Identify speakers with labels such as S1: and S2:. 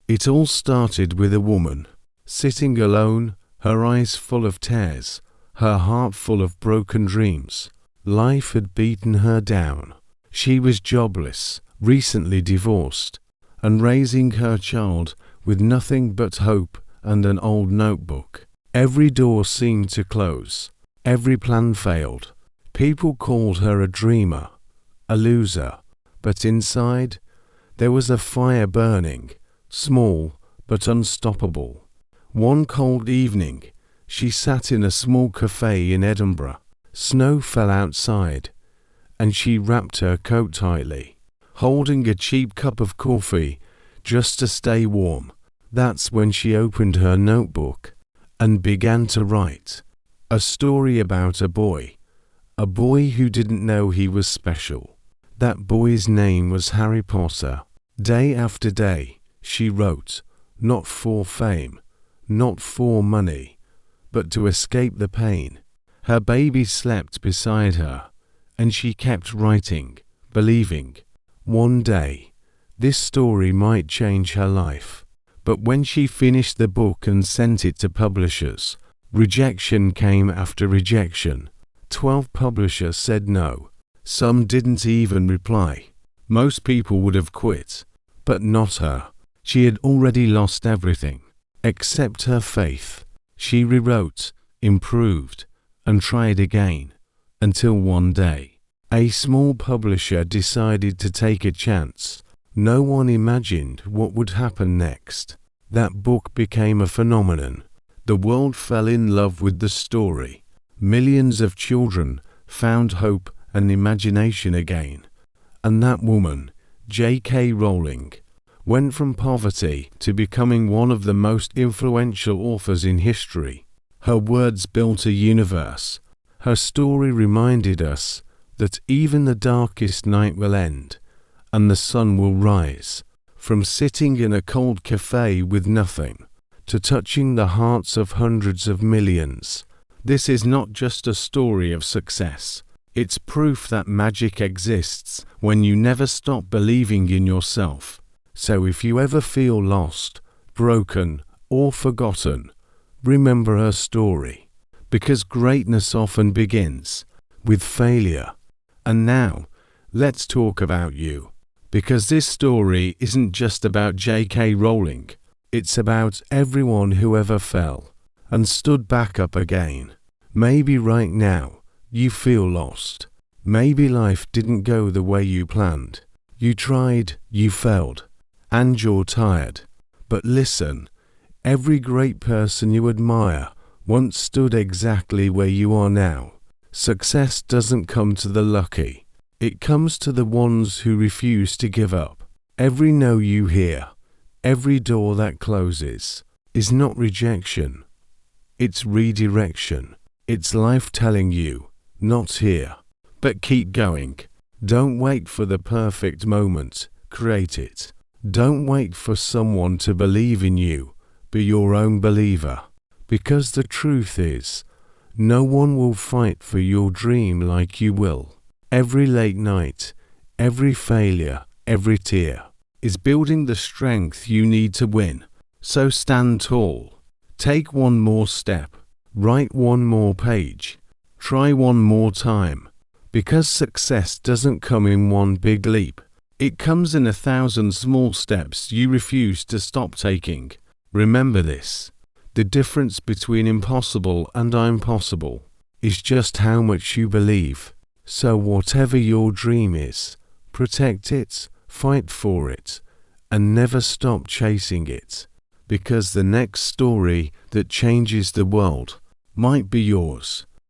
S1: It all started with a woman, sitting alone, her eyes full of tears, her heart full of broken dreams. Life had beaten her down. She was jobless, recently divorced, and raising her child with nothing but hope and an old notebook. Every door seemed to close. Every plan failed. People called her a dreamer, a loser, but inside, there was a fire burning, small but unstoppable. One cold evening, she sat in a small cafe in Edinburgh. Snow fell outside, and she wrapped her coat tightly, holding a cheap cup of coffee just to stay warm. That's when she opened her notebook and began to write a story about a boy who didn't know he was special. That boy's name was Harry Potter. Day after day, she wrote, not for fame, not for money, but to escape the pain. Her baby slept beside her, and she kept writing, believing, one day, this story might change her life. But when she finished the book and sent it to publishers, rejection came after rejection. 12 publishers said no. Some didn't even reply. Most people would have quit, but not her. She had already lost everything, except her faith. She rewrote, improved, and tried again, until one day, a small publisher decided to take a chance. No one imagined what would happen next. That book became a phenomenon. The world fell in love with the story. Millions of children found hope and imagination again. And that woman, J.K. Rowling, went from poverty to becoming one of the most influential authors in history. Her words built a universe. Her story reminded us that even the darkest night will end, and the sun will rise. From sitting in a cold cafe with nothing, to touching the hearts of hundreds of millions. This is not just a story of success. It's proof that magic exists when you never stop believing in yourself. So if you ever feel lost, broken, or forgotten, remember her story. Because greatness often begins with failure. And now, let's talk about you. Because this story isn't just about J.K. Rowling. It's about everyone who ever fell and stood back up again. Maybe right now you feel lost. Maybe life didn't go the way you planned. You tried, you failed, and you're tired. But listen, every great person you admire once stood exactly where you are now. Success doesn't come to the lucky. It comes to the ones who refuse to give up. Every no you hear, every door that closes, is not rejection. It's redirection. It's life telling you, not here. But keep going. Don't wait for the perfect moment. Create it. Don't wait for someone to believe in you. Be your own believer. Because the truth is, no one will fight for your dream like you will. Every late night, every failure, every tear is building the strength you need to win. So stand tall. Take one more step. Write one more page. Try one more time. Because success doesn't come in one big leap. It comes in 1,000 small steps you refuse to stop taking. Remember this. The difference between impossible and I'm possible is just how much you believe. So whatever your dream is, protect it, fight for it, and never stop chasing it. Because the next story that changes the world might be yours.